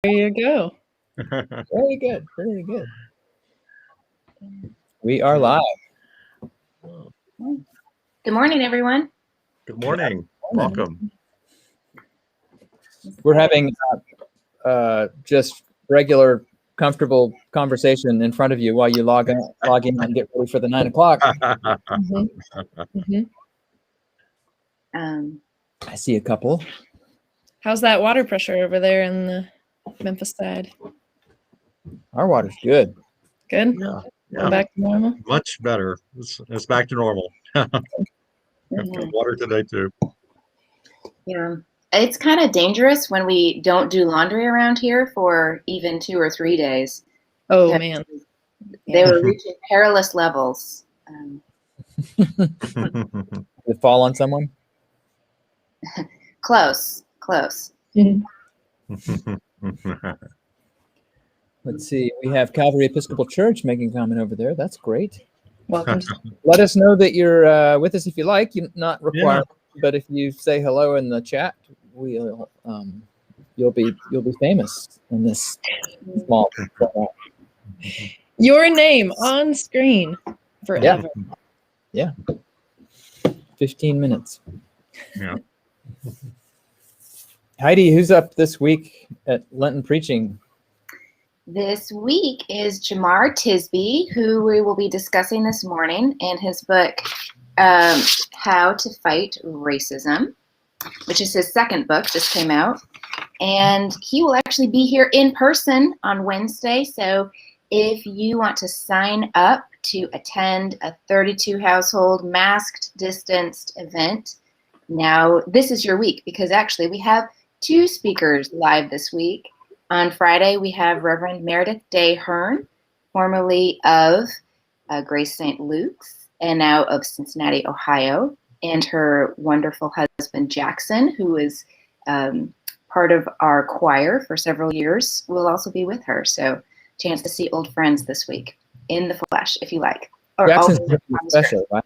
There you go. Very good. Very good. We are live. Good morning, everyone. Good morning. Welcome. We're having just regular, comfortable conversation in front of you while you log in and get ready for the 9 o'clock. I see a couple. How's that water pressure over there in the Memphis side? Our water's good. Good? Yeah. Back to normal? Much better. It's back to normal. Water today too. Yeah. It's kind of dangerous when we don't do laundry around here for even 2 or 3 days. Oh, man. They were reaching perilous levels. Did it fall on someone? Close. Let's see. We have Calvary Episcopal Church making comment over there. That's great. Welcome. Let us know that you're with us if you like. You're not required, but if you say hello in the chat, we'll you'll be famous in this small format. Your name on screen forever. Yeah. 15 minutes. Yeah. Heidi, who's up this week at Lenten Preaching? This week is Jamar Tisby, who we will be discussing this morning, and his book, How to Fight Racism, which is his second book, just came out. And he will actually be here in person on Wednesday. So if you want to sign up to attend a 32 household masked, distanced event, now this is your week, because actually we have 2 speakers live this week. On Friday, we have Reverend Meredith Day Hearn, formerly of Grace St. Luke's and now of Cincinnati, Ohio, and her wonderful husband, Jackson, who is part of our choir for several years, will also be with her. So chance to see old friends this week in the flesh, if you like. Or Jackson's bringing the special, right?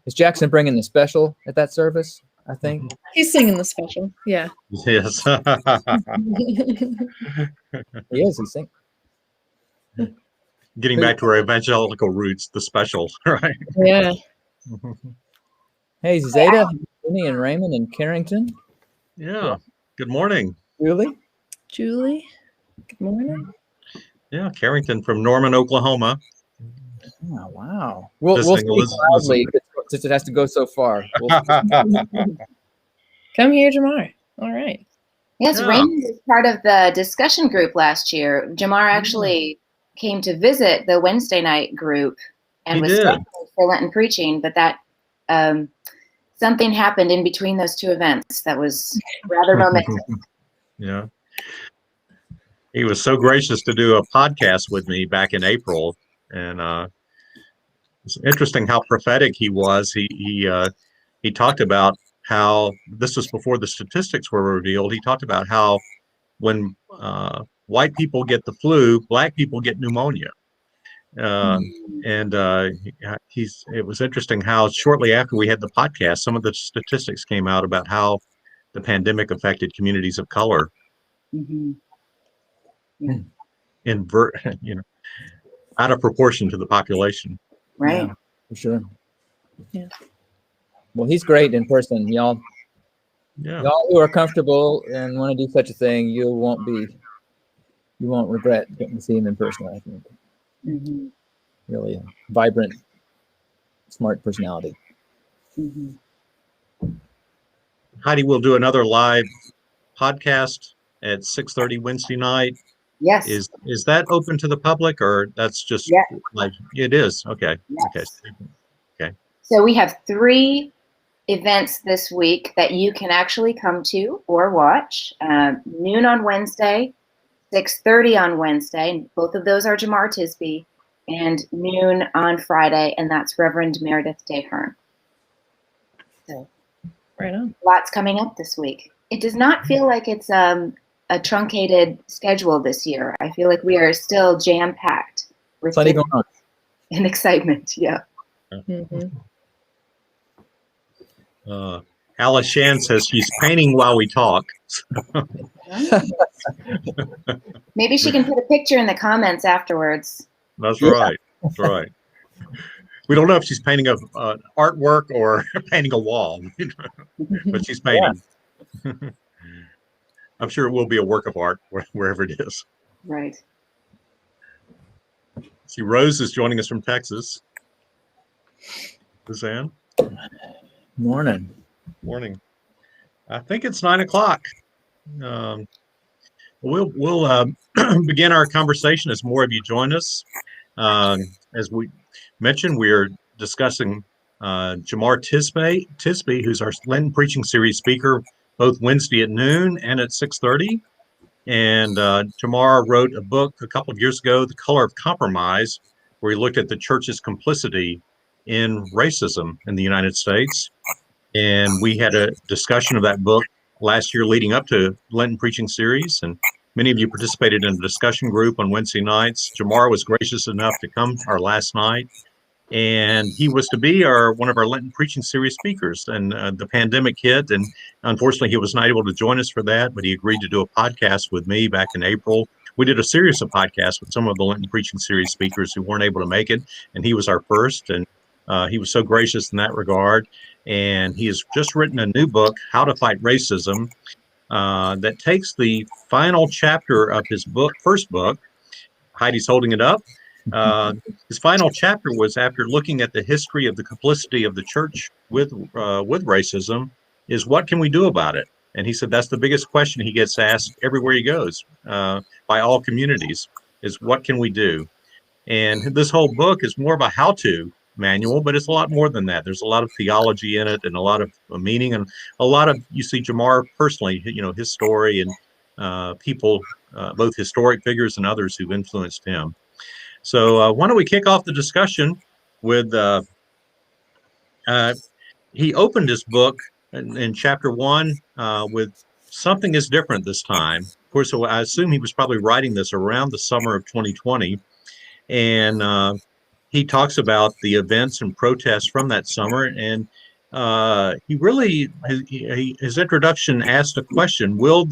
Is Jackson bringing the special at that service, I think? He's singing the special. Yeah. Yes. He is. He's singing. Getting back to our evangelical roots, the special, right? Yeah. Hey, Zeta, Vinny, and Raymond and Carrington. Yeah. Good morning. Julie, good morning. Yeah, Carrington from Norman, Oklahoma. Oh, wow. We'll Visiting speak loudly since it has to go so far. Come here, Jamar. All right. Yes, Yeah. Raymond was part of the discussion group last year. Jamar actually came to visit the Wednesday night group and He was did. scheduled for Lenten Preaching, but that something happened in between those 2 events that was rather momentous. Yeah. He was so gracious to do a podcast with me back in April, and it's interesting how prophetic he was. He talked about how this was before the statistics were revealed. He talked about how when white people get the flu, black people get pneumonia. And it was interesting how shortly after we had the podcast, some of the statistics came out about how the pandemic affected communities of color. Mm-hmm. Yeah. Out of proportion to the population. Right. Yeah, for sure. Yeah. Well, he's great in person. Y'all who are comfortable and want to do such a thing, you won't regret getting to see him in person, I think. Mm-hmm. Really a vibrant, smart personality. Mm-hmm. Heidi will do another live podcast at 6:30 Wednesday night. Yes. Is that open to the public, or that's just like it is? Okay. Yes. Okay. So we have 3 events this week that you can actually come to or watch. Noon on Wednesday, 6:30 on Wednesday. Both of those are Jamar Tisby, and noon on Friday, and that's Reverend Meredith Day Hearn. So, Right on. lots coming up this week. It does not feel like it's a truncated schedule this year. I feel like we are still jam-packed with Plenty going on. and excitement. Yeah. Mm-hmm. Alice Shan says she's painting while we talk. Maybe she can put a picture in the comments afterwards. That's right. That's right. We don't know if she's painting artwork or painting a wall, but she's painting. Yeah. I'm sure it will be a work of art wherever it is. Right. See, Rose is joining us from Texas. Suzanne? Morning. Morning. I think it's 9 o'clock. We'll begin our conversation as more of you join us. As we mentioned, we are discussing Jemar Tisby, who's our Lenten Preaching Series speaker, both Wednesday at noon and at 6:30. And Jamar wrote a book a couple of years ago, The Color of Compromise, where he looked at the church's complicity in racism in the United States. And we had a discussion of that book last year leading up to Lenten Preaching Series. And many of you participated in a discussion group on Wednesday nights. Jamar was gracious enough to come our last night. And he was to be one of our Lenten Preaching Series speakers. And the pandemic hit, and unfortunately he was not able to join us for that, but he agreed to do a podcast with me back in April. We did a series of podcasts with some of the Lenten Preaching Series speakers who weren't able to make it, and he was our first, and he was so gracious in that regard. And he has just written a new book, How to Fight Racism, that takes the final chapter of his first book. Heidi's holding it up. His final chapter was after looking at the history of the complicity of the church with racism, is what can we do about it? And he said that's the biggest question he gets asked everywhere he goes by all communities, is what can we do? And this whole book is more of a how-to manual, but it's a lot more than that. There's a lot of theology in it and a lot of meaning, and a lot of, you see Jamar personally, his story and people, both historic figures and others who've influenced him. So why don't we kick off the discussion with, he opened his book in chapter 1 with something is different this time. Of course, so I assume he was probably writing this around the summer of 2020. And he talks about the events and protests from that summer. And he really, his introduction asked a question: Will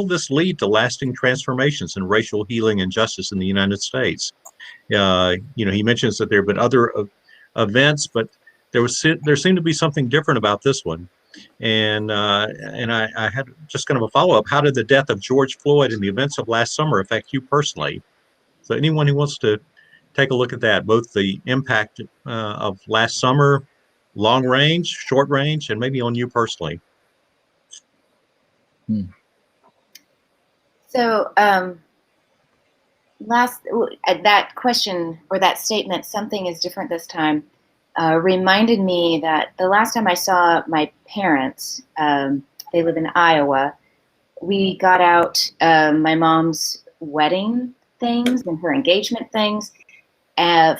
this lead to lasting transformations in racial healing and justice in the United States? He mentions that there have been other events, but there seemed to be something different about this one. And I had just kind of a follow-up. How did the death of George Floyd and the events of last summer affect you personally? So anyone who wants to take a look at that, both the impact of last summer, long range, short range, and maybe on you personally. So that question or that statement, something is different this time, reminded me that the last time I saw my parents, they live in Iowa, we got out my mom's wedding things and her engagement things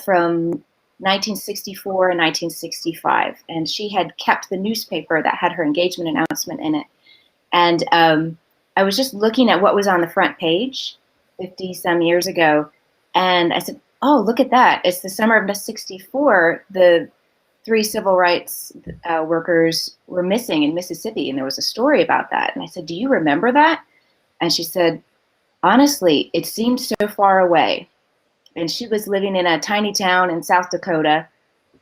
from 1964 and 1965. And she had kept the newspaper that had her engagement announcement in it. And I was just looking at what was on the front page 50 some years ago. And I said, oh, look at that. It's the summer of 64. The 3 civil rights workers were missing in Mississippi. And there was a story about that. And I said, do you remember that? And she said, honestly, it seemed so far away. And she was living in a tiny town in South Dakota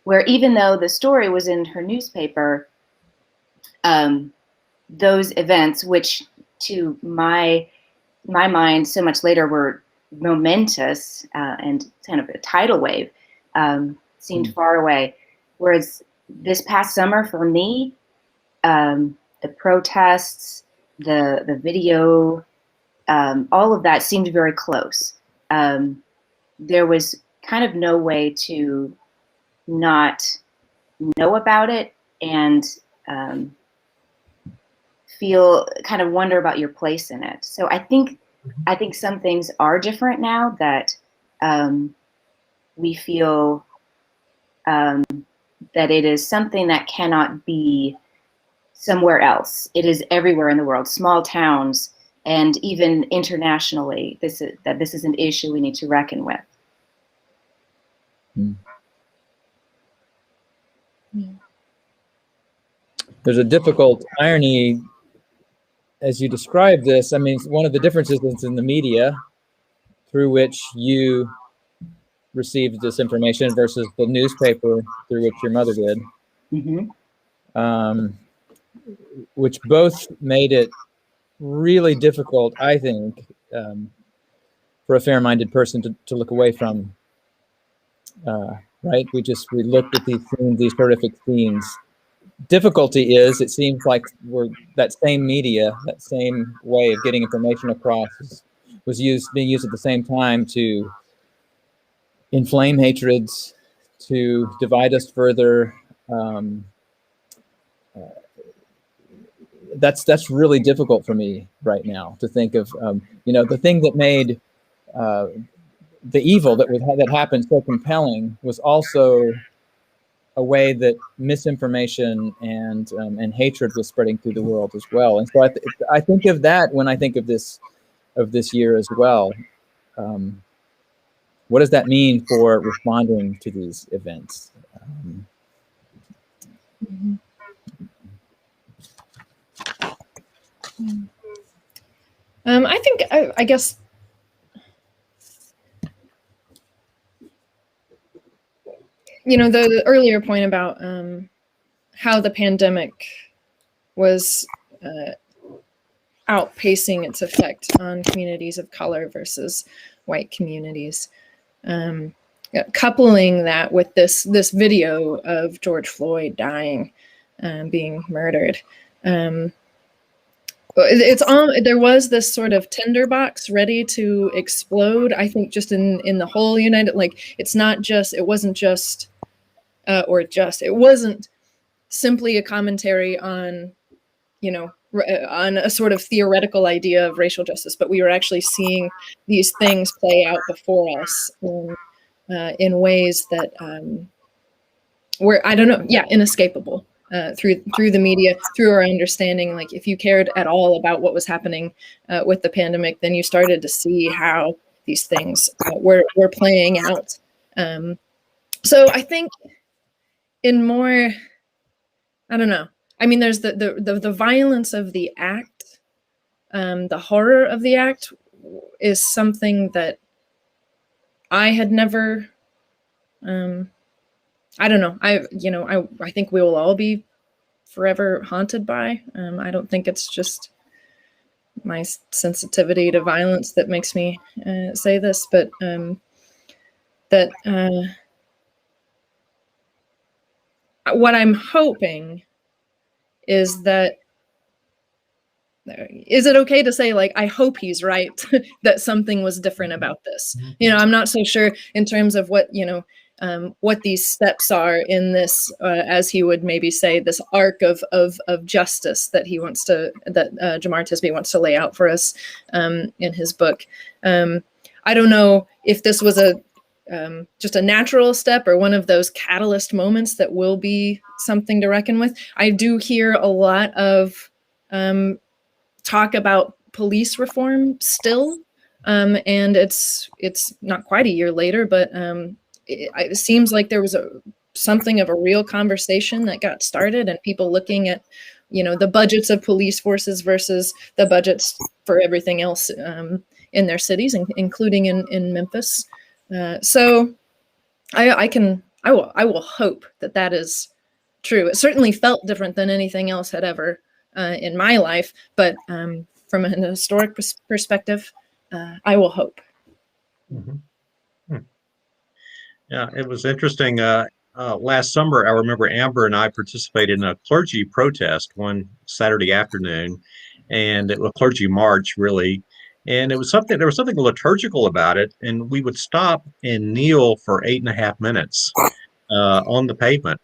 where, even though the story was in her newspaper, those events, which to my mind so much later were momentous and kind of a tidal wave, seemed far away. Whereas this past summer for me, the protests, the video, all of that seemed very close. There was kind of no way to not know about it and kind of wonder about your place in it. So I think some things are different now, that we feel that it is something that cannot be somewhere else. It is everywhere in the world, small towns, and even internationally, this is an issue we need to reckon with. there's a difficult irony as you describe this. I mean, one of the differences is in the media through which you received this information versus the newspaper through which your mother did, which both made it really difficult, I think, for a fair-minded person to look away from. Right? We looked at these scenes, these horrific scenes. Difficulty is, it seems like that same media, that same way of getting information across was being used at the same time to inflame hatreds, to divide us further. That's really difficult for me right now to think of. The thing that made the evil that happened so compelling was also a way that misinformation and hatred was spreading through the world as well. And so I think of that when I think of this year as well. What does that mean for responding to these events? I think, I guess, the earlier point about how the pandemic was outpacing its effect on communities of color versus white communities. Coupling that with this video of George Floyd dying, being murdered. There was this sort of tinderbox ready to explode, I think, just in the whole United, it wasn't simply a commentary on, on a sort of theoretical idea of racial justice, but we were actually seeing these things play out before us in ways that were, inescapable. Through the media, through our understanding, like if you cared at all about what was happening with the pandemic, then you started to see how these things were playing out. So I think in more, I don't know. I mean, there's the violence of the act, the horror of the act is something that I had never. I don't know. I think we will all be forever haunted by. I don't think it's just my sensitivity to violence that makes me say this, but what I'm hoping is that, is it okay to say, like, I hope he's right that something was different about this? I'm not so sure in terms of what these steps are in this, as he would maybe say, this arc of justice that Jamar Tisby wants to lay out for us in his book. I don't know if this was just a natural step or one of those catalyst moments that will be something to reckon with. I do hear a lot of talk about police reform still, and it's not quite a year later, but it seems like there was something of a real conversation that got started, and people looking at, the budgets of police forces versus the budgets for everything else in their cities, including in Memphis. So I will hope that is true. It certainly felt different than anything else had ever in my life, but from an historic perspective, I will hope. Yeah, it was interesting. Last summer, I remember Amber and I participated in a clergy protest one Saturday afternoon, and it was a Clergy March, really. And there was something liturgical about it. And we would stop and kneel for 8.5 minutes on the pavement.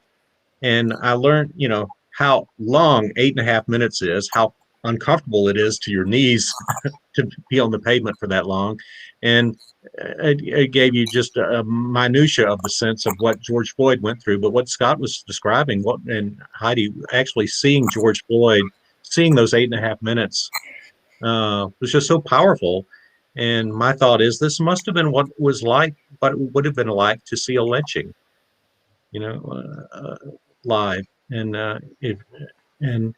And I learned, how long 8.5 minutes is, how uncomfortable it is to your knees to be on the pavement for that long. And it gave you just a minutia of the sense of what George Floyd went through. But what Scott was describing, and Heidi actually seeing George Floyd, seeing those 8.5 minutes was just so powerful. And my thought is, this must have been what it would have been like to see a lynching, live. And And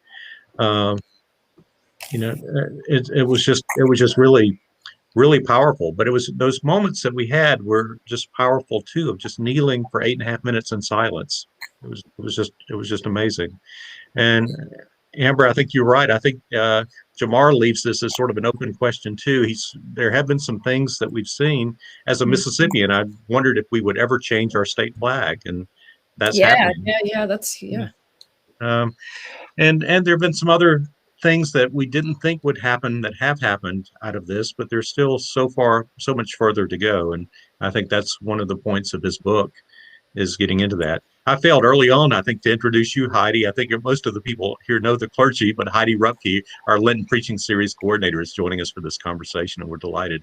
it was just really powerful. But it was those moments that we had were just powerful too, of just kneeling for 8.5 minutes in silence. It was just amazing. And Amber, I think you're right. I think Jamar leaves this as sort of an open question too. There have been some things that we've seen as a Mississippian. I wondered if we would ever change our state flag, and that's happening. Yeah. And there have been some other things that we didn't think would happen that have happened out of this, but there's still so much further to go. And I think that's one of the points of this book, is getting into that. I failed early on, I think, to introduce you, Heidi. I think most of the people here know the clergy, but Heidi Rupke, our Lenten Preaching Series coordinator, is joining us for this conversation, and we're delighted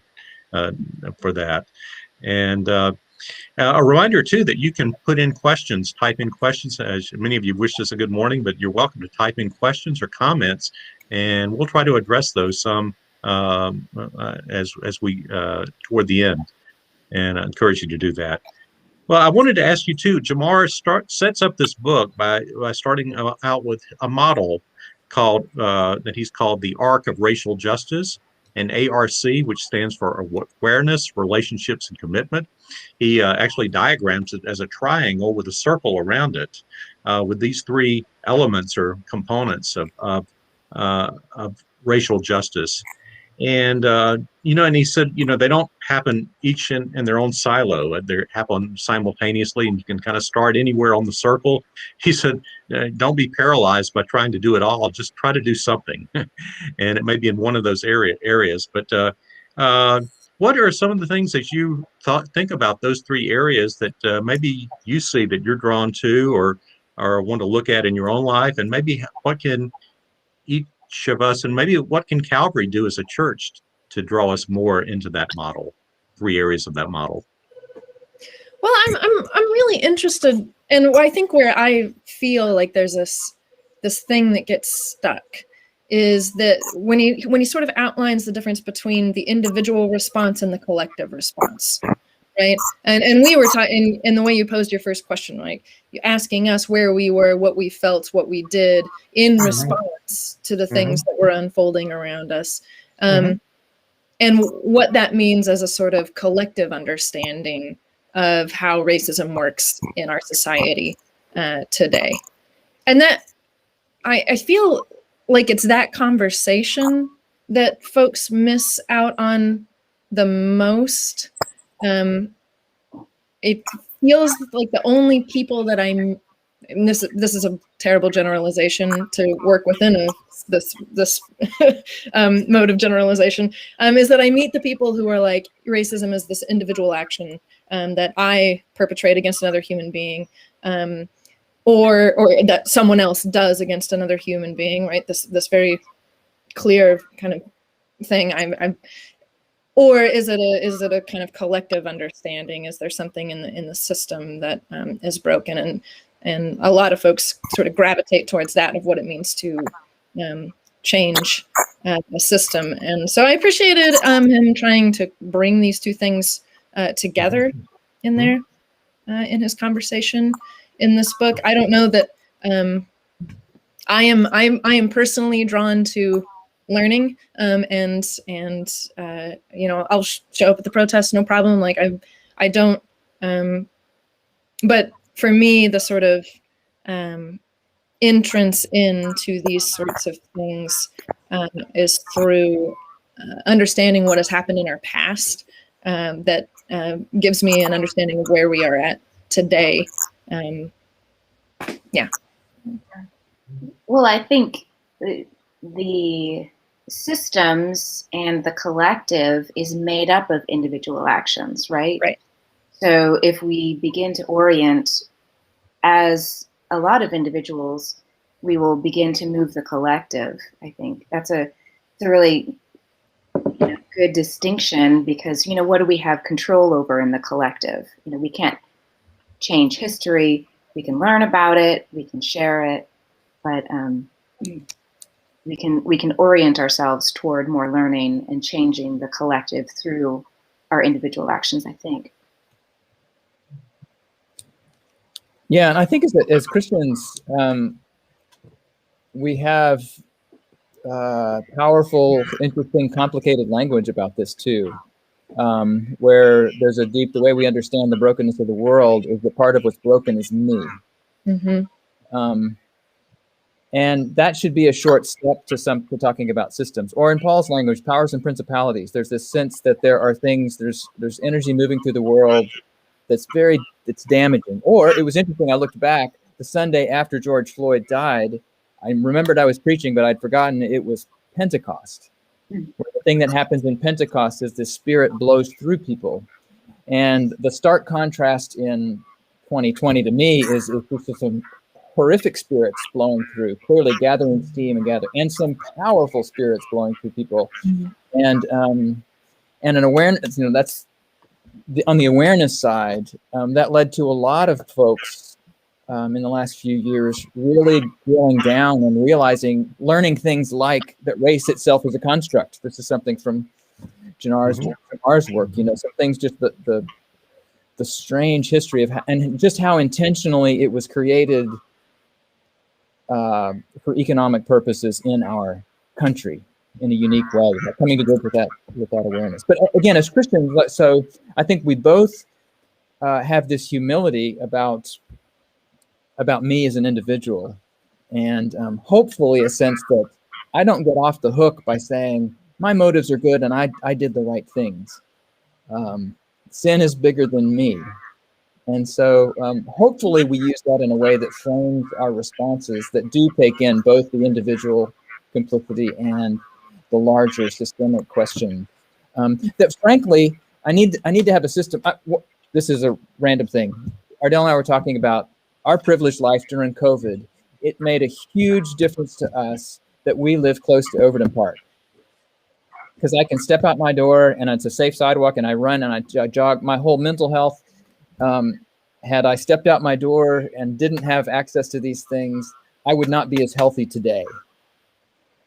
for that. And a reminder, too, that you can put in questions, type in questions. As many of you wished us a good morning, but you're welcome to type in questions or comments, and we'll try to address those some as we toward the end. And I encourage you to do that. Well, I wanted to ask you too. Jamar sets up this book by starting out with a model that he's called the Arc of Racial Justice, and ARC, which stands for Awareness, Relationships, and Commitment. He actually diagrams it as a triangle with a circle around it, with these three elements or components of racial justice. And and he said, they don't happen each in their own silo. They happen simultaneously, and you can kind of start anywhere on the circle. He said, don't be paralyzed by trying to do it all. Just try to do something, and it may be in one of those areas. But what are some of the things that you think about those three areas that maybe you see that you're drawn to, or want to look at in your own life, and maybe what can each of us, and maybe what can Calvary do as a church to draw us more into that model, three areas of that model? Well, I'm really interested, and I think where I feel like there's this thing that gets stuck is that when he sort of outlines the difference between the individual response and the collective response, right? And we were talking in the way you posed your first question, like asking us where we were, what we felt, what we did in response to the things that were unfolding around us, and what that means as a sort of collective understanding of how racism works in our society today. And that I feel like it's that conversation that folks miss out on the most. It feels like the only people that this is a terrible generalization to work within this mode of generalization, is that I meet the people who are like, racism is this individual action that I perpetrate against another human being, or that someone else does against another human being, right? This very clear kind of thing. Or is it a kind of collective understanding? Is there something in the system that is broken? And a lot of folks sort of gravitate towards that, of what it means to change the system. And so I appreciated him trying to bring these two things together in there in his conversation in this book. I don't know that I am personally drawn to learning, and I'll show up at the protest, no problem. Like I don't, but for me, the sort of entrance into these sorts of things is through understanding what has happened in our past, that gives me an understanding of where we are at today. Yeah. Well, I think the systems and the collective is made up of individual actions, right? Right. So if we begin to orient as a lot of individuals, we will begin to move the collective. I think that's a really good distinction, because what do we have control over in the collective? We can't change history. We can learn about it, we can share it, but we can orient ourselves toward more learning and changing the collective through our individual actions, I think. Yeah, and I think as Christians, we have powerful, interesting, complicated language about this too, where there's the way we understand the brokenness of the world is that part of what's broken is me. And that should be a short step to talking about systems, or in Paul's language, powers and principalities. There's this sense that there are things, there's energy moving through the world that's damaging. Or it was interesting, I looked back the Sunday after George Floyd died, I remembered I was preaching, but I'd forgotten it was Pentecost. Where the thing that happens in Pentecost is the Spirit blows through people. And the stark contrast in 2020 to me is just some horrific spirits blowing through, clearly gathering steam and some powerful spirits blowing through people. And an awareness, that's on the awareness side, that led to a lot of folks in the last few years really drilling down and learning things like that race itself is a construct. This is something from Jamar's work, some things, just the strange history and just how intentionally it was created for economic purposes in our country in a unique way, coming to grips with that awareness. But again, as Christians, so I think we both have this humility about me as an individual, and hopefully a sense that I don't get off the hook by saying my motives are good and I did the right things. Sin is bigger than me. And so hopefully we use that in a way that frames our responses that do take in both the individual complicity and the larger systemic question. That frankly, I need to have a system. This is a random thing. Ardell and I were talking about our privileged life during COVID. It made a huge difference to us that we live close to Overton Park. Because I can step out my door and it's a safe sidewalk and I run and I jog. My whole mental health, had I stepped out my door and didn't have access to these things, I would not be as healthy today.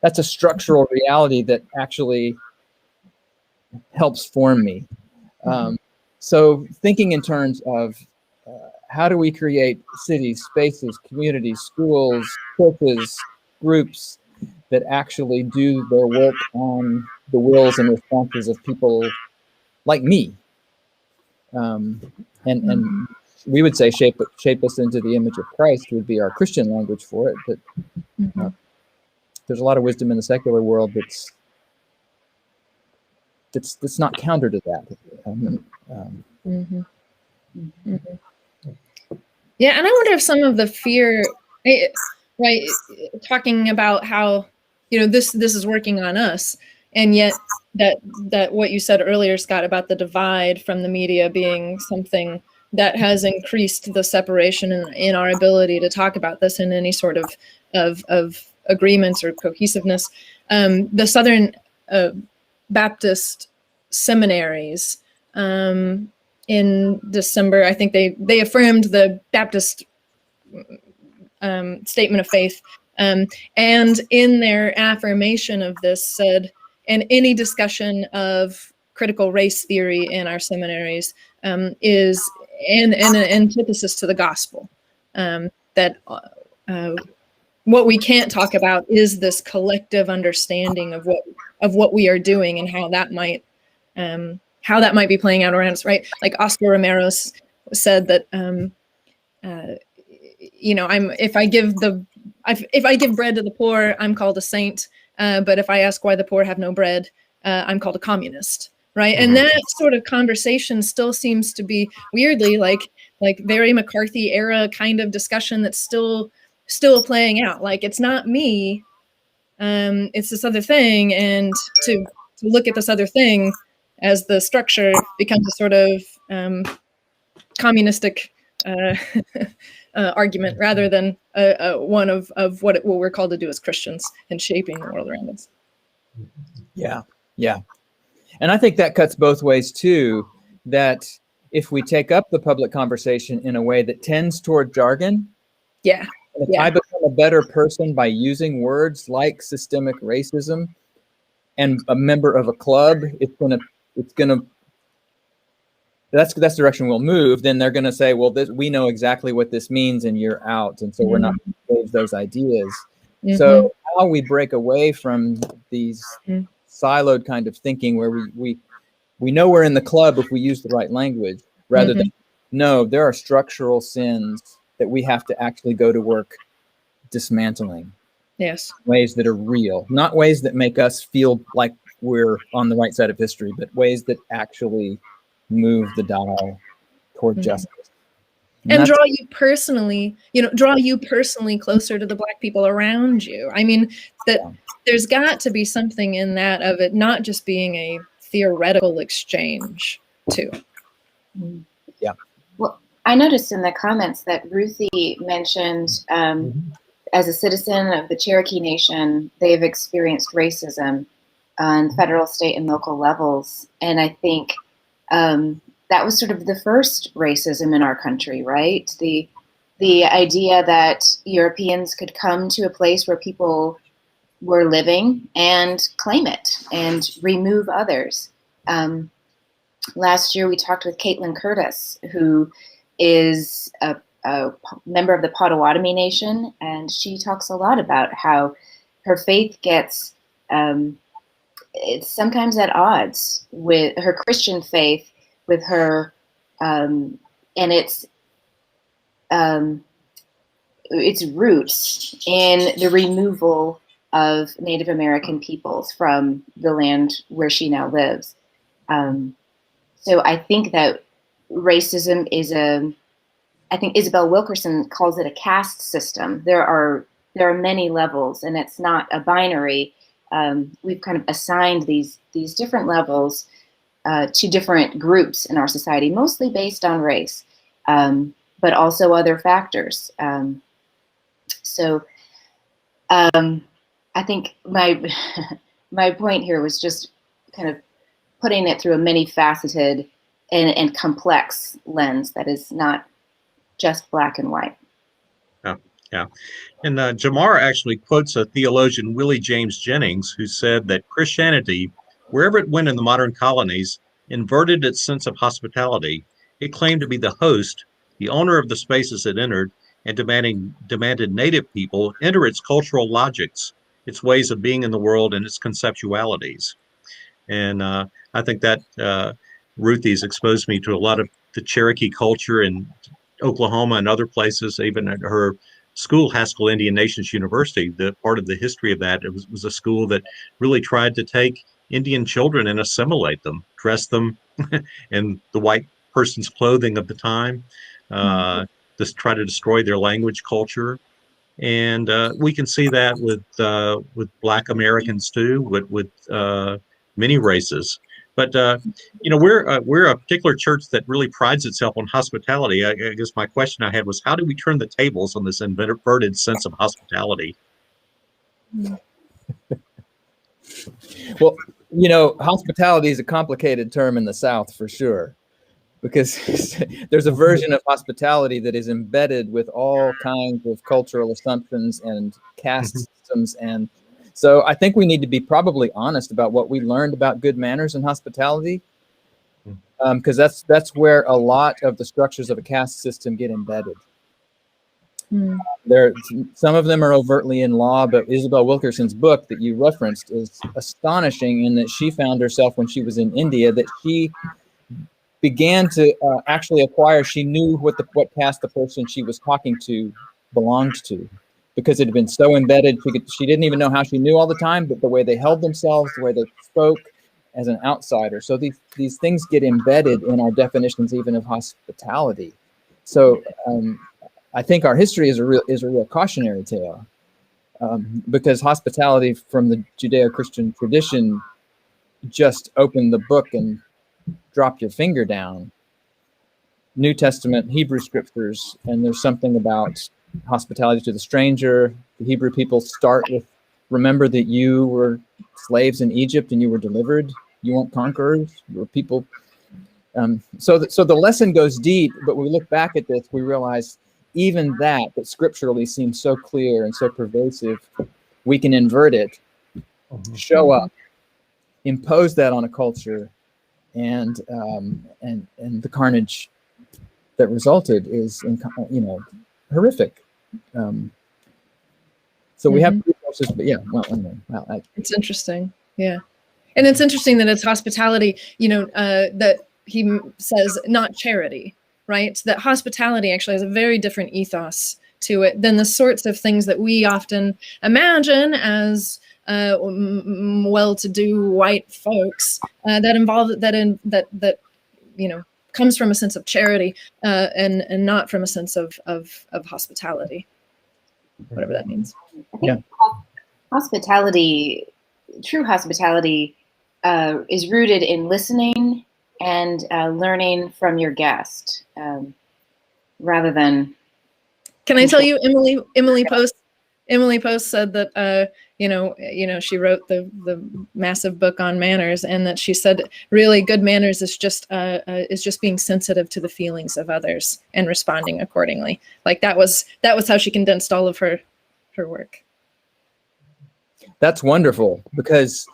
That's a structural reality that actually helps form me. So thinking in terms of how do we create cities, spaces, communities, schools, churches, groups that actually do their work on the wills and responses of people like me. And we would say shape us into the image of Christ would be our Christian language for it. But there's a lot of wisdom in the secular world that's not counter to that. Yeah, and I wonder if some of the fear, right, talking about how this is working on us, and yet that what you said earlier, Scott, about the divide from the media being something that has increased the separation in our ability to talk about this in any sort of agreements or cohesiveness. The Southern Baptist seminaries in December, I think they affirmed the Baptist statement of faith, and in their affirmation of this said, and any discussion of critical race theory in our seminaries is an antithesis to the gospel. That what we can't talk about is this collective understanding of what we are doing and how that might be playing out around us, right? Like Oscar Romero said that if I give bread to the poor, I'm called a saint. But if I ask why the poor have no bread, I'm called a communist, right? And that sort of conversation still seems to be weirdly like very McCarthy era kind of discussion that's still playing out. Like it's not me, it's this other thing, and to look at this other thing as the structure becomes a sort of communistic argument rather than one of what we're called to do as Christians in shaping the world around us. Yeah. And I think that cuts both ways too, that if we take up the public conversation in a way that tends toward jargon, I become a better person by using words like systemic racism and a member of a club, that's the direction we'll move. Then they're going to say, well, we know exactly what this means and you're out. And so we're not going to raise those ideas. So how we break away from these siloed kind of thinking where we know we're in the club if we use the right language, rather than, no, there are structural sins that we have to actually go to work dismantling. Yes. Ways that are real, not ways that make us feel like we're on the right side of history, but ways that actually move the dial toward justice. And draw you personally closer to the Black people around you. I mean, that there's got to be something in that of it not just being a theoretical exchange too. Yeah. Well, I noticed in the comments that Ruthie mentioned as a citizen of the Cherokee Nation, they've experienced racism on federal, state, and local levels. And I think that was sort of the first racism in our country, right? The idea that Europeans could come to a place where people were living and claim it and remove others. Last year, we talked with Caitlin Curtis, who is a member of the Potawatomi Nation, and she talks a lot about how her faith gets it's sometimes at odds with her Christian faith, with her and its roots in the removal of Native American peoples from the land where she now lives. So I think that racism is I think Isabel Wilkerson calls it a caste system. There are many levels, and it's not a binary. We've kind of assigned these different levels to different groups in our society, mostly based on race, but also other factors. So I think my point here was just kind of putting it through a many-faceted and complex lens that is not just black and white. Yeah. And Jemar actually quotes a theologian, Willie James Jennings, who said that Christianity, wherever it went in the modern colonies, inverted its sense of hospitality. It claimed to be the host, the owner of the spaces it entered, and demanded native people enter its cultural logics, its ways of being in the world, and its conceptualities. And I think that Ruthie's exposed me to a lot of the Cherokee culture in Oklahoma and other places, even at her school, Haskell Indian Nations University. The part of the history of that, it was a school that really tried to take Indian children and assimilate them, dress them in the white person's clothing of the time, just try to destroy their language, culture. And we can see that with Black Americans too, with many races. But we're a particular church that really prides itself on hospitality. I guess my question I had was, how do we turn the tables on this inverted sense of hospitality? Well, hospitality is a complicated term in the South for sure, because there's a version of hospitality that is embedded with all kinds of cultural assumptions and caste systems. And so I think we need to be probably honest about what we learned about good manners and hospitality, because that's where a lot of the structures of a caste system get embedded. Some of them are overtly in law, but Isabel Wilkerson's book that you referenced is astonishing in that she found herself when she was in India that she began to actually acquire. She knew what caste the person she was talking to belonged to, because it had been so embedded. She didn't even know how she knew all the time, but the way they held themselves, the way they spoke as an outsider. So these things get embedded in our definitions, even of hospitality. So I think our history is a real cautionary tale, because hospitality from the Judeo-Christian tradition just opened the book and dropped your finger down. New Testament Hebrew scriptures, and there's something about hospitality to the stranger. The Hebrew people start with, remember that you were slaves in Egypt and you were delivered. You weren't conquerors. You were people. So the lesson goes deep, but when we look back at this, we realize even that scripturally seems so clear and so pervasive, we can invert it, show up, impose that on a culture, and the carnage that resulted is horrific. So we have resources, but yeah, well, anyway, it's interesting. Yeah. And it's interesting that it's hospitality, that he says not charity, right? That hospitality actually has a very different ethos to it than the sorts of things that we often imagine as well-to-do white folks that comes from a sense of charity and not from a sense of hospitality, whatever that means. I think true hospitality is rooted in listening and learning from your guest, rather than. Can I tell you, Emily Post said that she wrote the massive book on manners, and that she said really good manners is just being sensitive to the feelings of others and responding accordingly. Like that was how she condensed all of her work. That's wonderful, because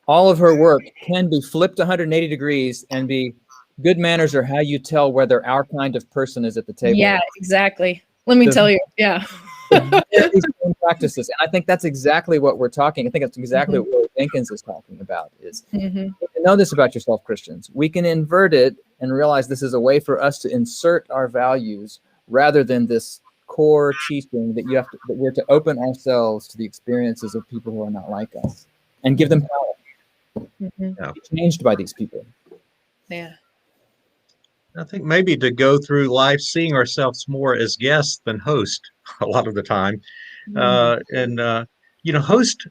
all of her work can be flipped 180 degrees and be good manners are how you tell whether our kind of person is at the table. Yeah, exactly. Let me tell you. Yeah. These practices. And I think that's exactly what we're talking. I think that's exactly what Willie Jenkins is talking about is you can know this about yourself, Christians. We can invert it and realize this is a way for us to insert our values rather than this core teaching that we're to open ourselves to the experiences of people who are not like us and give them power. Be changed by these people. Yeah. I think maybe to go through life seeing ourselves more as guests than host a lot of the time. Host,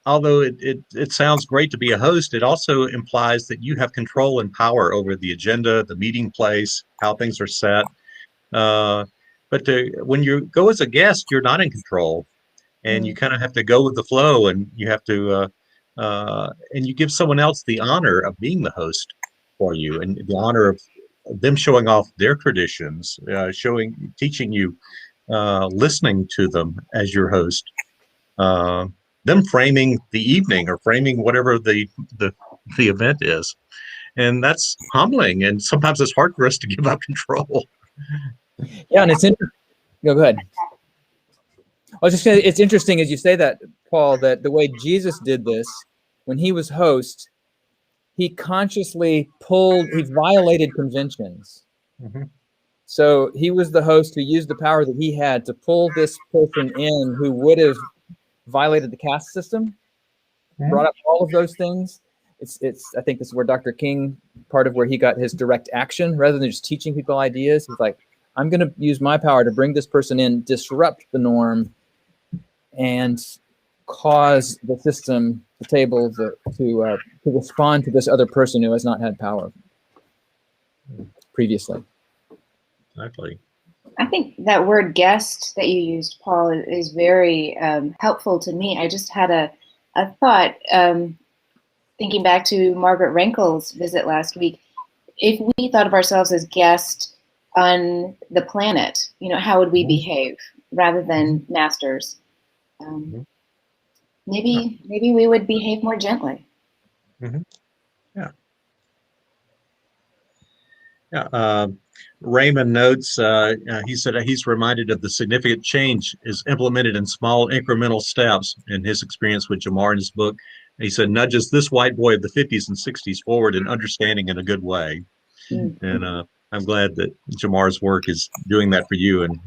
although it sounds great to be a host, it also implies that you have control and power over the agenda, the meeting place, how things are set. But when you go as a guest, you're not in control, and you kind of have to go with the flow, and you have to, and you give someone else the honor of being the host for you, and the honor of them showing off their traditions, teaching you, listening to them as your host, them framing the evening or framing whatever the event is. And that's humbling, and sometimes it's hard for us to give up control. Yeah, and it's interesting. Go ahead. I was just saying, it's interesting as you say that, Paul, that the way Jesus did this, when he was host, he consciously he violated conventions. So he was the host who used the power that he had to pull this person in who would have violated the caste system, brought up all of those things. I think this is where Dr. King, part of where he got his direct action, rather than just teaching people ideas, he's like, I'm going to use my power to bring this person in, disrupt the norm, and cause the system, the table, to respond to this other person who has not had power previously. Exactly. I think that word guest that you used, Paul, is very helpful to me. I just had a thought, thinking back to Margaret Rankel's visit last week. If we thought of ourselves as guests on the planet, how would we behave rather than masters? Maybe we would behave more gently. Raymond notes, he said he's reminded of the significant change is implemented in small incremental steps in his experience with Jamar in his book. He said, nudges this white boy of the 50s and 60s forward in understanding in a good way. And I'm glad that Jamar's work is doing that for you. And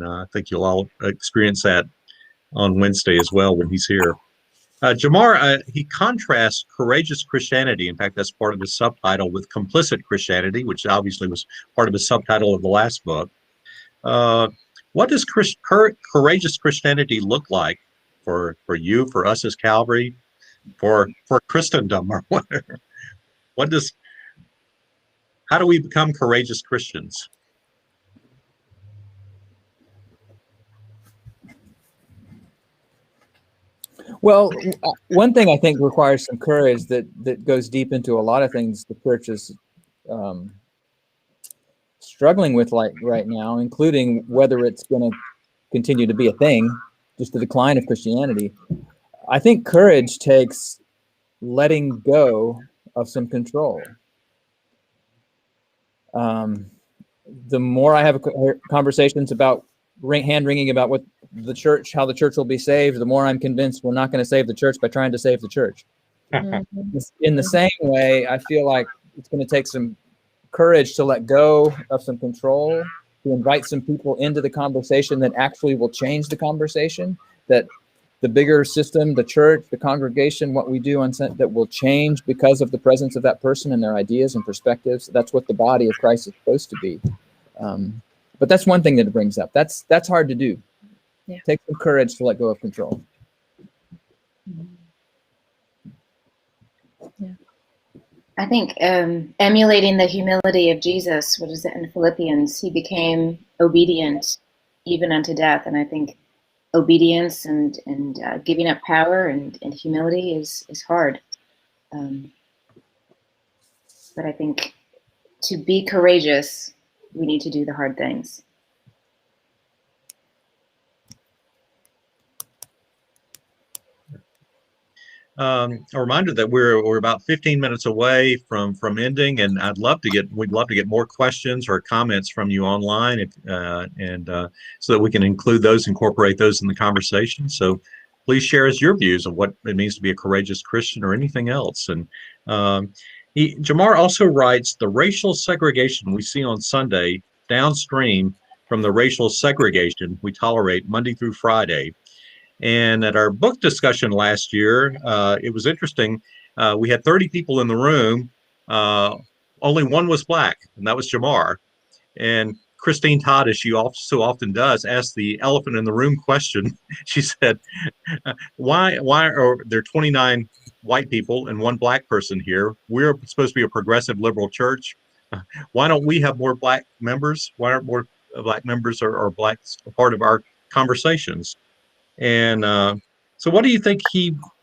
I think you'll all experience that on Wednesday as well when he's here. Jamar, he contrasts courageous Christianity. In fact, that's part of his subtitle with complicit Christianity, which obviously was part of his subtitle of the last book. What does courageous Christianity look like for you, for us as Calvary, for Christendom, or whatever? How do we become courageous Christians? Well, one thing I think requires some courage that goes deep into a lot of things the church is struggling with right now, including whether it's going to continue to be a thing, just the decline of Christianity. I think courage takes letting go of some control. The more I have conversations about hand-wringing about what how the church will be saved, the more I'm convinced we're not going to save the church by trying to save the church. In the same way, I feel like it's going to take some courage to let go of some control, to invite some people into the conversation that actually will change the conversation, that the bigger system, the church, the congregation, what we do that will change because of the presence of that person and their ideas and perspectives. That's what the body of Christ is supposed to be. But that's one thing that it brings up. That's hard to do. Yeah. Take some courage to let go of control. Yeah. I think emulating the humility of Jesus, what is it in Philippians? He became obedient even unto death. And I think obedience and giving up power and humility is hard. But I think to be courageous, we need to do the hard things. A reminder that we're about 15 minutes away from ending, and we'd love to get more questions or comments from you online, so that we can incorporate those in the conversation. So please share us your views of what it means to be a courageous Christian or anything else. And Jamar also writes, the racial segregation we see on Sunday downstream from the racial segregation we tolerate Monday through Friday. And at our book discussion last year, it was interesting. We had 30 people in the room. Only one was Black, and that was Jamar. And Christine Todd, as she so often does, asked the elephant in the room question. She said, why are there 29 white people and one Black person here? We're supposed to be a progressive liberal church. Why don't we have more Black members? Why aren't more Black members or Blacks a part of our conversations? And so what do you think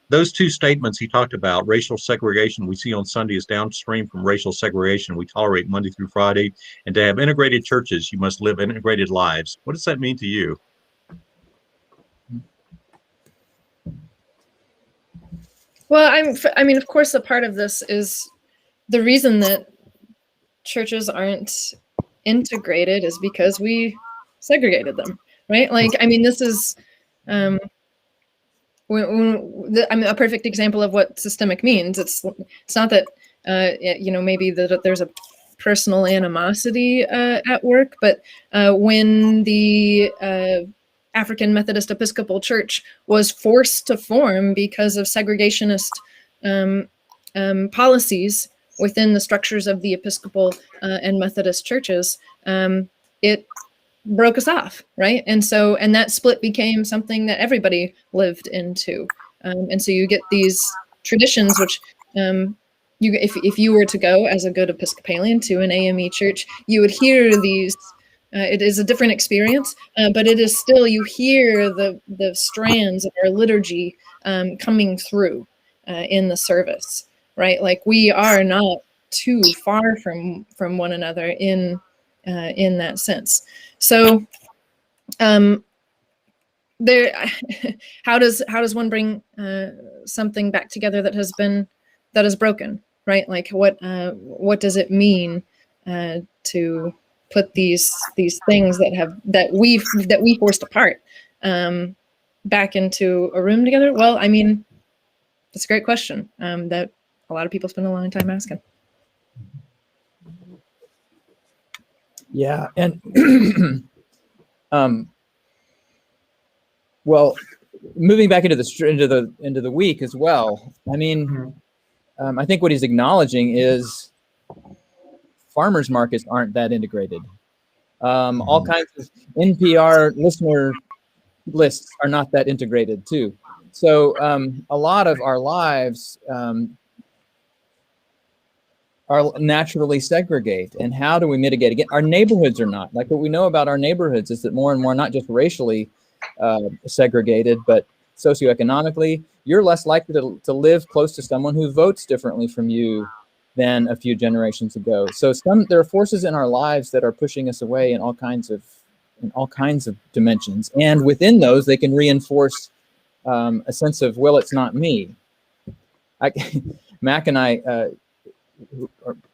those two statements he talked about, racial segregation we see on Sunday is downstream from racial segregation we tolerate Monday through Friday, and to have integrated churches, you must live integrated lives. What does that mean to you? Well, I mean, of course, a part of this is the reason that churches aren't integrated is because we segregated them, right? Like, I mean, this is... a perfect example of what systemic means. It's not that maybe that there's a personal animosity at work, but when the African Methodist Episcopal Church was forced to form because of segregationist policies within the structures of the Episcopal and Methodist churches, it broke us off, right? And that split became something that everybody lived into. And so you get these traditions, which if you were to go as a good Episcopalian to an AME church, you would hear these, it is a different experience, but it is still, you hear the strands of our liturgy coming through in the service, right? Like we are not too far from one another in that sense. So there, how does one bring something back together that is broken, right? Like what does it mean to put these things that we forced apart back into a room together? Well, I mean, that's a great question that a lot of people spend a long time asking. Yeah, and well, moving back into the week as well. I mean, I think what he's acknowledging is farmers markets aren't that integrated. All kinds of NPR listener lists are not that integrated too. So a lot of our lives are naturally segregate. And how do we mitigate? Again, our neighborhoods are not. Like what we know about our neighborhoods is that more and more, not just racially segregated, but socioeconomically, you're less likely to live close to someone who votes differently from you than a few generations ago. So there are forces in our lives that are pushing us away in all kinds of dimensions. And within those, they can reinforce a sense of, well, it's not me. Mac and I,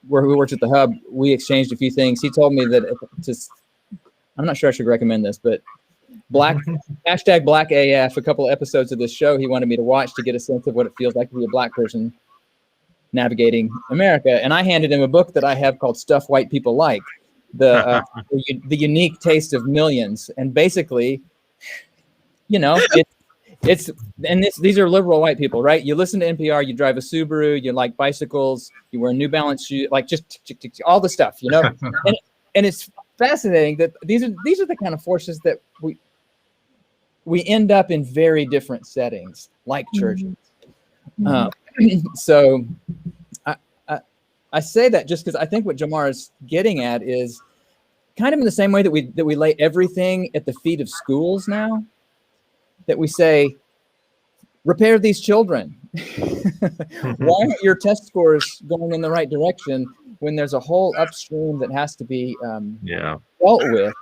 who works at the Hub, we exchanged a few things. He told me that I'm not sure I should recommend this, but Black hashtag Black AF. A couple of episodes of this show he wanted me to watch to get a sense of what it feels like to be a Black person navigating America. And I handed him a book that I have called Stuff White People Like, the unique taste of millions. And basically, you know, these are liberal white people, right? You listen to NPR, you drive a Subaru, you like bicycles, you wear New Balance shoes, like just all the stuff, you know. and it's fascinating that these are the kind of forces that we end up in very different settings, like churches. So I say that just because I think what Jamar is getting at is kind of in the same way that we lay everything at the feet of schools now, that we say, repair these children. Why aren't your test scores going in the right direction when there's a whole upstream that has to be dealt with?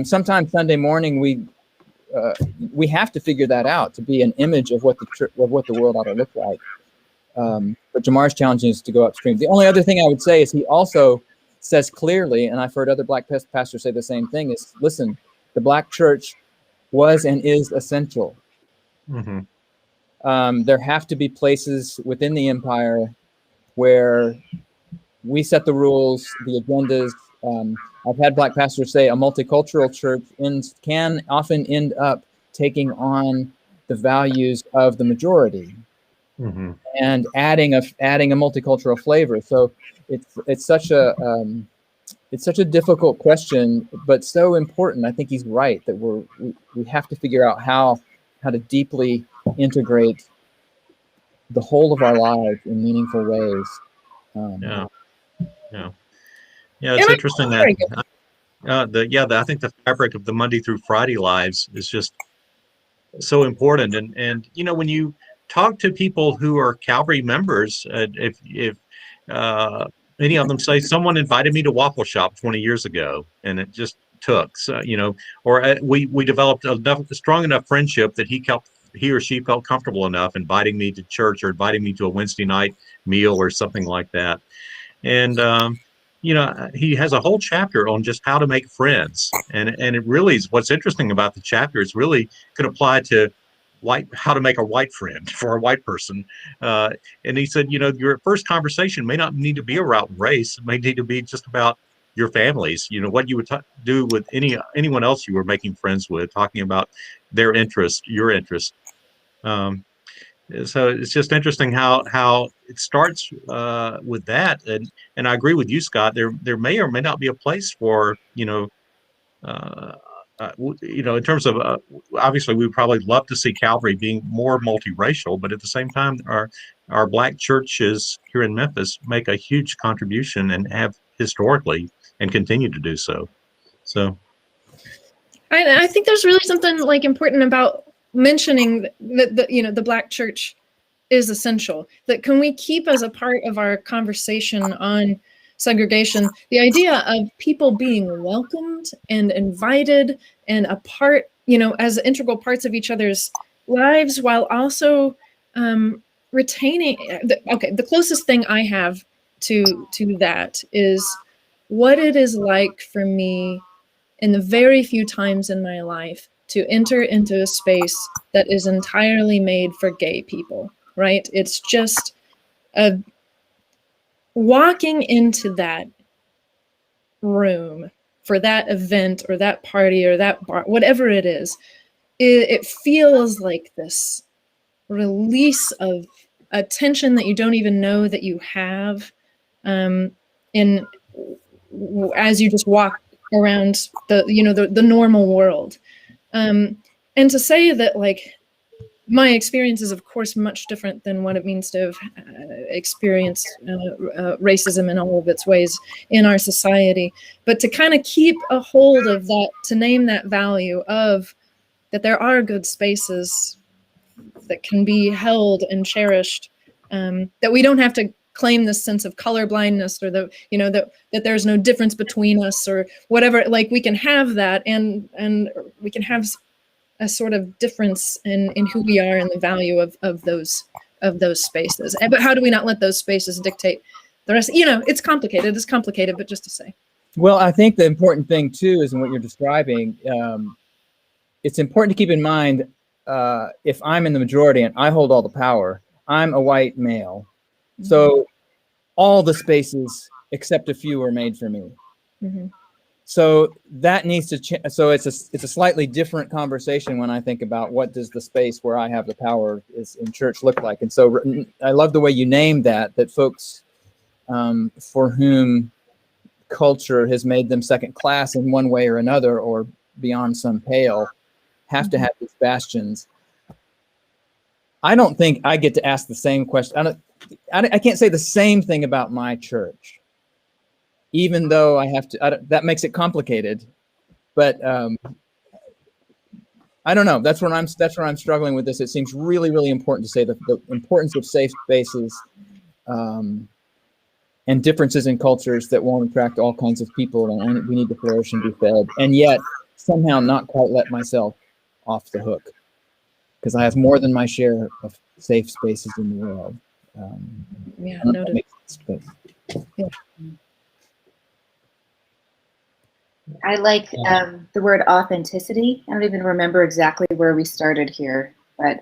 Sometimes Sunday morning we have to figure that out to be an image of what the world ought to look like. But Jamar's challenging us to go upstream. The only other thing I would say is he also says clearly, and I've heard other Black pastors say the same thing, is listen, the Black church was and is essential. There have to be places within the empire where we set the rules, the agendas. I've had Black pastors say a multicultural church can often end up taking on the values of the majority. And adding a multicultural flavor. So it's such a difficult question, but so important. I think he's right that we have to figure out how to deeply integrate the whole of our lives in meaningful ways. It's interesting that I think the fabric of the Monday through Friday lives is just so important. And you know, when you talk to people who are Calvary members, if many of them say someone invited me to Waffle Shop 20 years ago, and it just took, so, you know, or we developed a strong enough friendship that he or she felt comfortable enough inviting me to church or inviting me to a Wednesday night meal or something like that. And you know, he has a whole chapter on just how to make friends, and it really is, what's interesting about the chapter is really could apply to how to make a white friend for a white person. And he said, you know, your first conversation may not need to be about race. It may need to be just about your families, you know, what you would do with anyone else you were making friends with, talking about their interest, your interest. So it's just interesting how it starts with that. And I agree with you, Scott, there may or may not be a place for, you know, in terms of obviously we would probably love to see Calvary being more multiracial, but at the same time our Black churches here in Memphis make a huge contribution and have historically and continue to do so. So I think there's really something like important about mentioning that you know, the Black church is essential. That can we keep as a part of our conversation on segregation, the idea of people being welcomed and invited and a part, you know, as integral parts of each other's lives, while also retaining. The closest thing I have to that is what it is like for me in the very few times in my life to enter into a space that is entirely made for gay people, right? It's just walking into that room for that event or that party or that bar, whatever it is, it feels like this release of a tension that you don't even know that you have as you just walk around the normal world. And to say that, like, my experience is, of course, much different than what it means to have experienced racism in all of its ways in our society. But to kind of keep a hold of that, to name that value of that there are good spaces that can be held and cherished, that we don't have to claim this sense of color blindness or that there's no difference between us or whatever. Like, we can have that and we can have a sort of difference in who we are and the value of those spaces. But how do we not let those spaces dictate the rest? You know, it's complicated. It's complicated, but just to say. Well, I think the important thing too is in what you're describing it's important to keep in mind, if I'm in the majority and I hold all the power, I'm a white male. So all the spaces except a few are made for me. Mm-hmm. So that needs to change. So it's a slightly different conversation when I think about what does the space where I have the power is in church look like. And so I love the way you named that folks for whom culture has made them second class in one way or another, or beyond some pale, have to have these bastions. I don't think I get to ask the same question. I can't say the same thing about my church, even though I have to. That makes it complicated, but I don't know. That's where I'm struggling with this. It seems really, really important to say the importance of safe spaces and differences in cultures that won't attract all kinds of people, and we need to flourish and be fed, and yet somehow not quite let myself off the hook, because I have more than my share of safe spaces in the world. Yeah, noted. Yeah. I like the word authenticity. I don't even remember exactly where we started here, but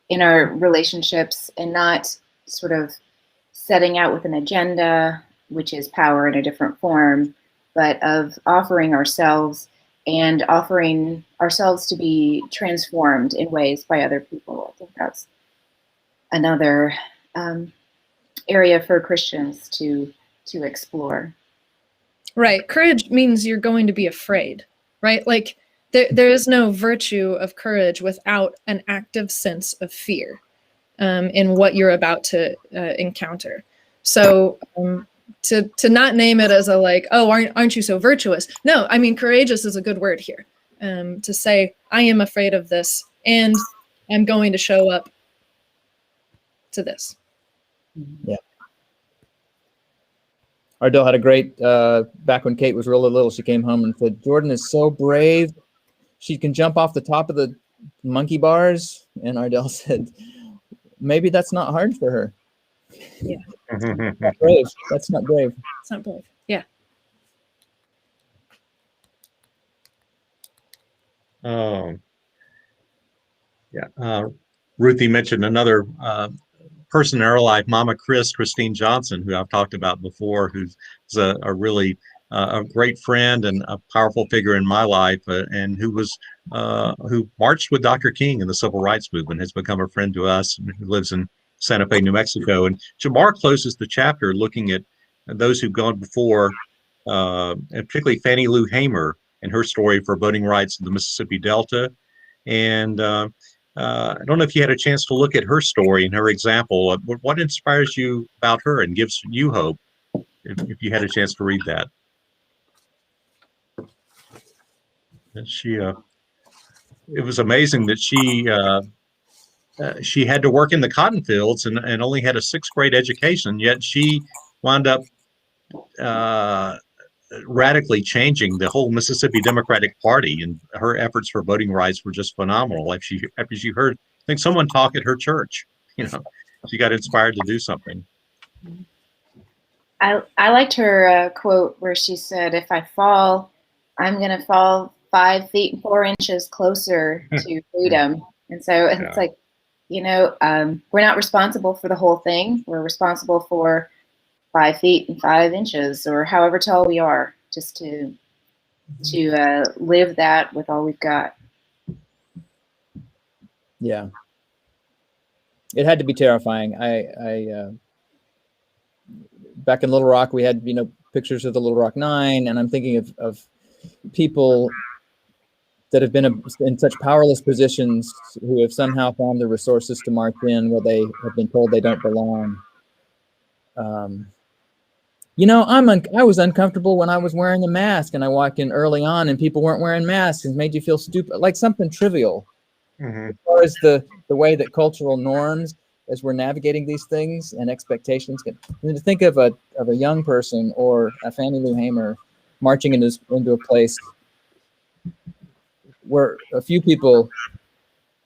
in our relationships, and not sort of setting out with an agenda, which is power in a different form, but of offering ourselves and offering ourselves to be transformed in ways by other people. I think that's another area for Christians to explore. Right. Courage means you're going to be afraid, right? Like there is no virtue of courage without an active sense of fear in what you're about to encounter. So to not name it as a like, oh, aren't you so virtuous? No, I mean, courageous is a good word here. To say, I am afraid of this and I'm going to show up to this. Yeah. Ardell had a great, back when Kate was really little, she came home and said, Jordan is so brave. She can jump off the top of the monkey bars. And Ardell said, maybe that's not hard for her. Yeah. That's brave. That's not brave. It's not brave. Yeah. Ruthie mentioned another person in our life, Mama Christine Johnson, who I've talked about before, who's a really a great friend and a powerful figure in my life, and who marched with Dr. King in the civil rights movement, has become a friend to us, and who lives in Santa Fe, New Mexico. And Jamar closes the chapter looking at those who've gone before, and particularly Fannie Lou Hamer and her story for voting rights in the Mississippi Delta. And I don't know if you had a chance to look at her story and her example. What inspires you about her and gives you hope, if you had a chance to read that? And it was amazing that she had to work in the cotton fields and only had a 6th grade education, yet she wound up radically changing the whole Mississippi Democratic Party, and her efforts for voting rights were just phenomenal. After she heard, I think, someone talk at her church, she got inspired to do something. I liked her quote where she said, if I fall, I'm going to fall 5 feet and 4 inches closer to freedom. And so it's like, we're not responsible for the whole thing. We're responsible for 5 feet and 5 inches, or however tall we are, just to live that with all we've got. Yeah, it had to be terrifying. I back in Little Rock, we had pictures of the Little Rock Nine, and I'm thinking of people that have been in such powerless positions who have somehow found the resources to march in where they have been told they don't belong. I was uncomfortable when I was wearing a mask, and I walked in early on and people weren't wearing masks, and it made you feel stupid, like something trivial. As far as the way that cultural norms, as we're navigating these things and expectations, to think of a young person or a Fannie Lou Hamer marching into a place where a few people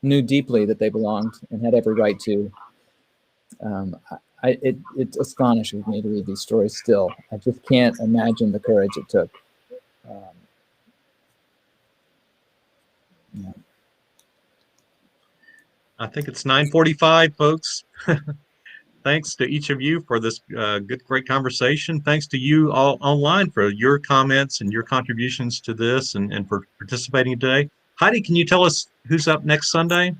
knew deeply that they belonged and had every right to. It astonishes me to read these stories still. I just can't imagine the courage it took. I think it's 9:45, folks. Thanks to each of you for this great conversation. Thanks to you all online for your comments and your contributions to this and for participating today. Heidi, can you tell us who's up next Sunday?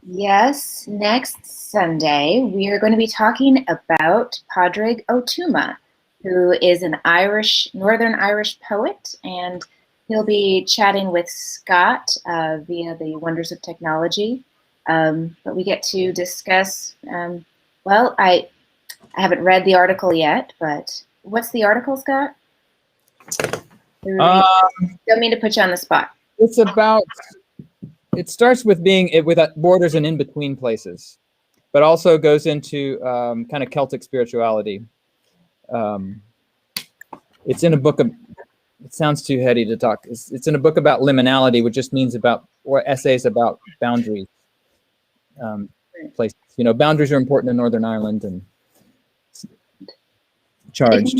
Yes, next Sunday we are going to be talking about Padraig Ó Tuama, who is an Northern Irish poet, and he'll be chatting with Scott via the Wonders of Technology. But we get to discuss, well, I haven't read the article yet, but what's the article, Scott? Don't mean to put you on the spot. It's about, it starts with being with borders and in between places, but also goes into kind of Celtic spirituality. It's in a book of, it sounds too heady to talk. It's in a book about liminality, which just means or essays about boundaries. Places. You know, boundaries are important in Northern Ireland and charged.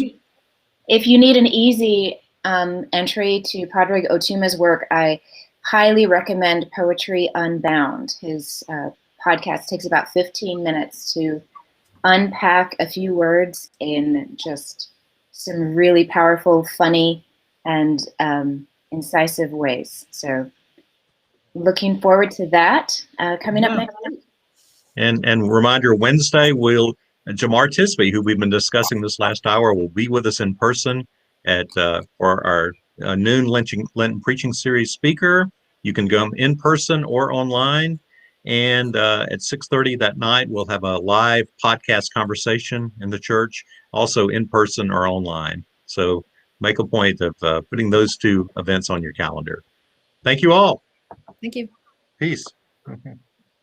If you need an easy entry to Padraig Ó Tuama's work, I highly recommend Poetry Unbound. His podcast takes about 15 minutes to unpack a few words in just some really powerful, funny, and incisive ways. So looking forward to that coming up next week. And reminder, Wednesday, Jamar Tisby, who we've been discussing this last hour, will be with us in person for our noon Lenten Preaching Series speaker. You can go in person or online. And at 6:30 that night, we'll have a live podcast conversation in the church, also in person or online. So make a point of putting those two events on your calendar. Thank you all. Thank you. Peace.